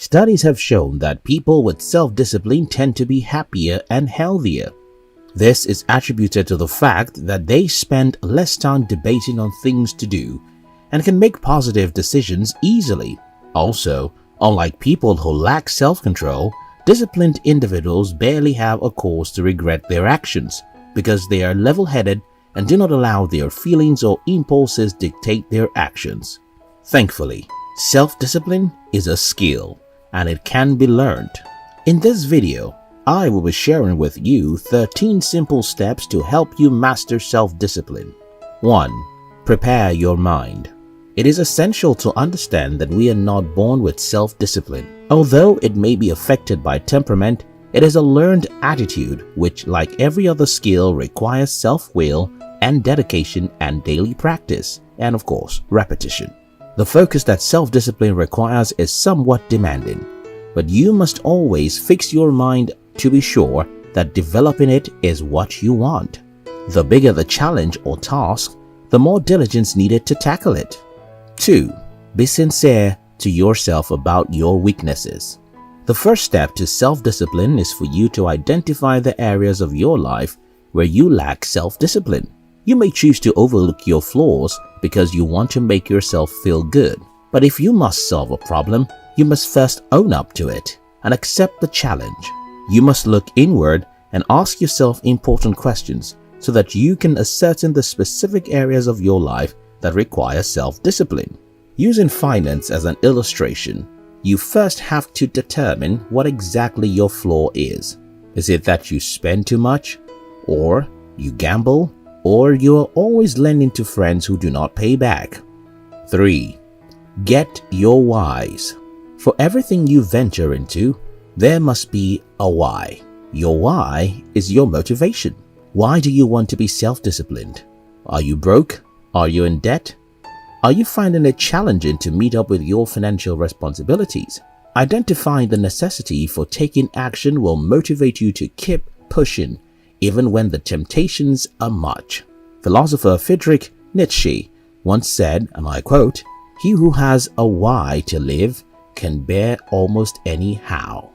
Studies have shown that people with self-discipline tend to be happier and healthier. This is attributed to the fact that they spend less time debating on things to do and can make positive decisions easily. Also, unlike people who lack self-control, disciplined individuals barely have a cause to regret their actions because they are level-headed and do not allow their feelings or impulses dictate their actions. Thankfully, self-discipline is a skill and it can be learned. In this video, I will be sharing with you 13 simple steps to help you master self-discipline. 1. Prepare your mind. It is essential to understand that we are not born with self-discipline. Although it may be affected by temperament, it is a learned attitude which, like every other skill, requires self-will and dedication and daily practice, and of course, repetition. The focus that self-discipline requires is somewhat demanding, but you must always fix your mind to be sure that developing it is what you want. The bigger the challenge or task, the more diligence needed to tackle it. 2. Be sincere to yourself about your weaknesses. The first step to self-discipline is for you to identify the areas of your life where you lack self-discipline. You may choose to overlook your flaws because you want to make yourself feel good. But if you must solve a problem, you must first own up to it and accept the challenge. You must look inward and ask yourself important questions so that you can ascertain the specific areas of your life that require self-discipline. Using finance as an illustration, you first have to determine what exactly your flaw is. Is it that you spend too much, or you gamble, or you are always lending to friends who do not pay back? 3. Get your whys. For everything you venture into, there must be a why. Your why is your motivation. Why do you want to be self-disciplined? Are you broke? Are you in debt? Are you finding it challenging to meet up with your financial responsibilities? Identifying the necessity for taking action will motivate you to keep pushing even when the temptations are much. Philosopher Friedrich Nietzsche once said, and I quote, "He who has a why to live can bear almost any how."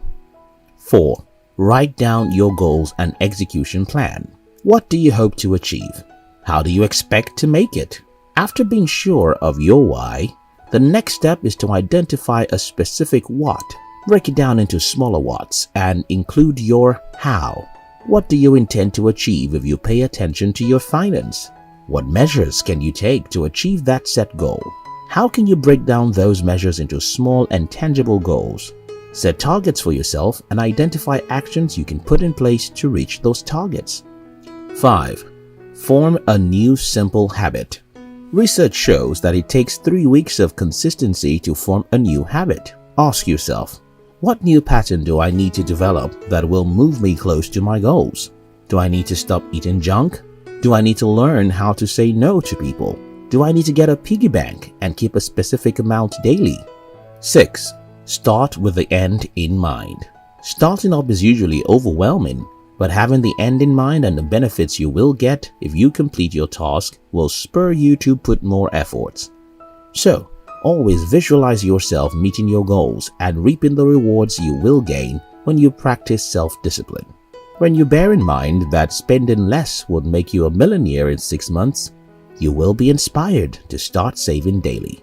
4. Write down your goals and execution plan. What do you hope to achieve? How do you expect to make it? After being sure of your why, the next step is to identify a specific what. Break it down into smaller whats and include your how. What do you intend to achieve if you pay attention to your finance? What measures can you take to achieve that set goal? How can you break down those measures into small and tangible goals? Set targets for yourself and identify actions you can put in place to reach those targets. 5. Form a new simple habit. Research shows that it takes 3 weeks of consistency to form a new habit. Ask yourself, what new pattern do I need to develop that will move me close to my goals? Do I need to stop eating junk? Do I need to learn how to say no to people? Do I need to get a piggy bank and keep a specific amount daily? 6. Start with the end in mind. Starting up is usually overwhelming, but having the end in mind and the benefits you will get if you complete your task will spur you to put more efforts. So, always visualize yourself meeting your goals and reaping the rewards you will gain when you practice self-discipline. When you bear in mind that spending less would make you a millionaire in 6 months, you will be inspired to start saving daily.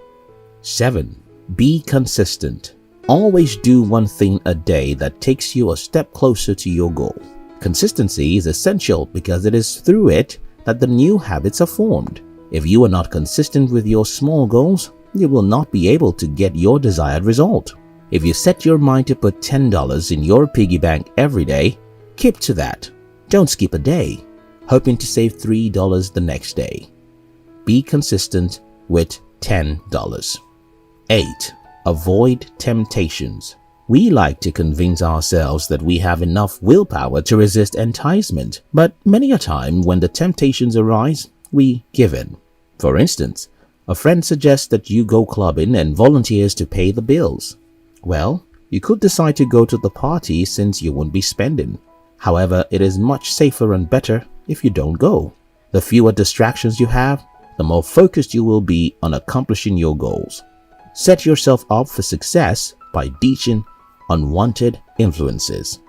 7. Be consistent. Always do one thing a day that takes you a step closer to your goal. Consistency is essential because it is through it that the new habits are formed. If you are not consistent with your small goals, you will not be able to get your desired result. If you set your mind to put $10 in your piggy bank every day, keep to that. Don't skip a day, hoping to save $3 the next day. Be consistent with $10. 8. Avoid temptations. We like to convince ourselves that we have enough willpower to resist enticement, but many a time when the temptations arise, we give in. For instance, a friend suggests that you go clubbing and volunteers to pay the bills. Well, you could decide to go to the party since you won't be spending. However, it is much safer and better if you don't go. The fewer distractions you have, the more focused you will be on accomplishing your goals. Set yourself up for success by ditching unwanted influences.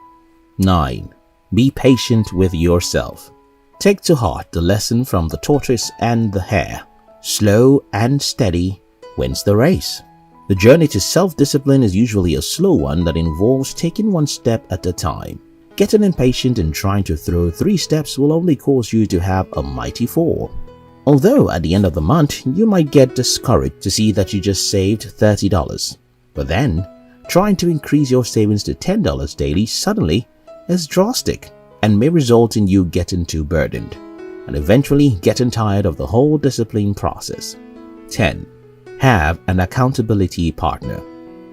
9. Be patient with yourself. Take to heart the lesson from the tortoise and the hare. Slow and steady wins the race. The journey to self-discipline is usually a slow one that involves taking one step at a time. Getting impatient and trying to throw 3 steps will only cause you to have a mighty 4. Although at the end of the month, you might get discouraged to see that you just saved $30. But then, trying to increase your savings to $10 daily suddenly is drastic and may result in you getting too burdened and eventually getting tired of the whole discipline process. 10. Have an accountability partner.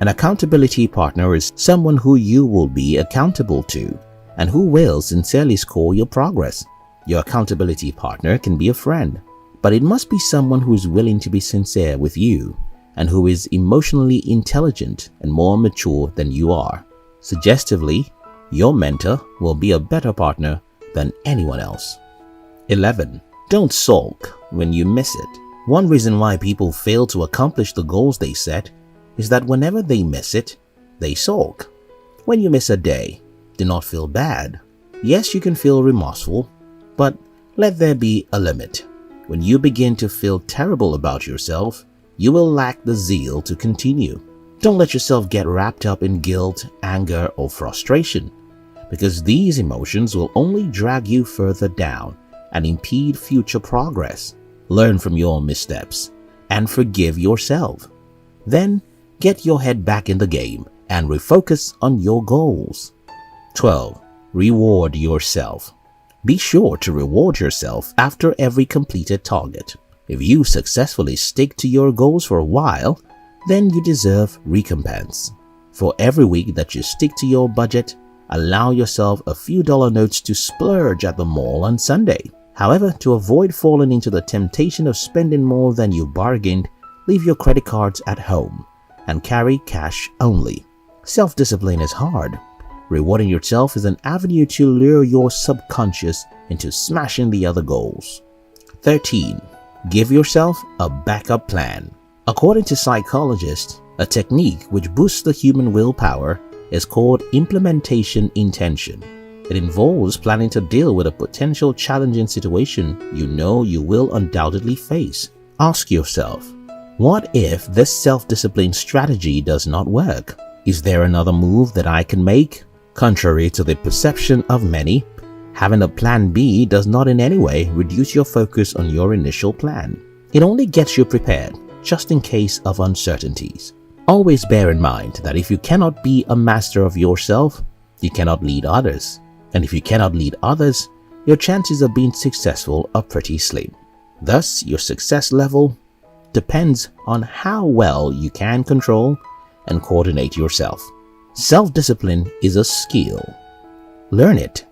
An accountability partner is someone who you will be accountable to and who will sincerely score your progress. Your accountability partner can be a friend, but it must be someone who is willing to be sincere with you and who is emotionally intelligent and more mature than you are. Suggestively, your mentor will be a better partner than anyone else. 11. Don't sulk when you miss it. One reason why people fail to accomplish the goals they set is that whenever they miss it, they sulk. When you miss a day, do not feel bad. Yes, you can feel remorseful, but let there be a limit. When you begin to feel terrible about yourself, you will lack the zeal to continue. Don't let yourself get wrapped up in guilt, anger, or frustration, because these emotions will only drag you further down and impede future progress. Learn from your missteps and forgive yourself. Then get your head back in the game and refocus on your goals. 12. Reward yourself. Be sure to reward yourself after every completed target. If you successfully stick to your goals for a while, then you deserve recompense. For every week that you stick to your budget, allow yourself a few dollar notes to splurge at the mall on Sunday. However, to avoid falling into the temptation of spending more than you bargained, leave your credit cards at home and carry cash only. Self-discipline is hard. Rewarding yourself is an avenue to lure your subconscious into smashing the other goals. 13. Give yourself a backup plan. According to psychologists, a technique which boosts the human willpower is called implementation intention. It involves planning to deal with a potential challenging situation you know you will undoubtedly face. Ask yourself, what if this self-discipline strategy does not work? Is there another move that I can make? Contrary to the perception of many, having a plan B does not in any way reduce your focus on your initial plan. It only gets you prepared, just in case of uncertainties. Always bear in mind that if you cannot be a master of yourself, you cannot lead others. And if you cannot lead others, your chances of being successful are pretty slim. Thus, your success level depends on how well you can control and coordinate yourself. Self-discipline is a skill. Learn it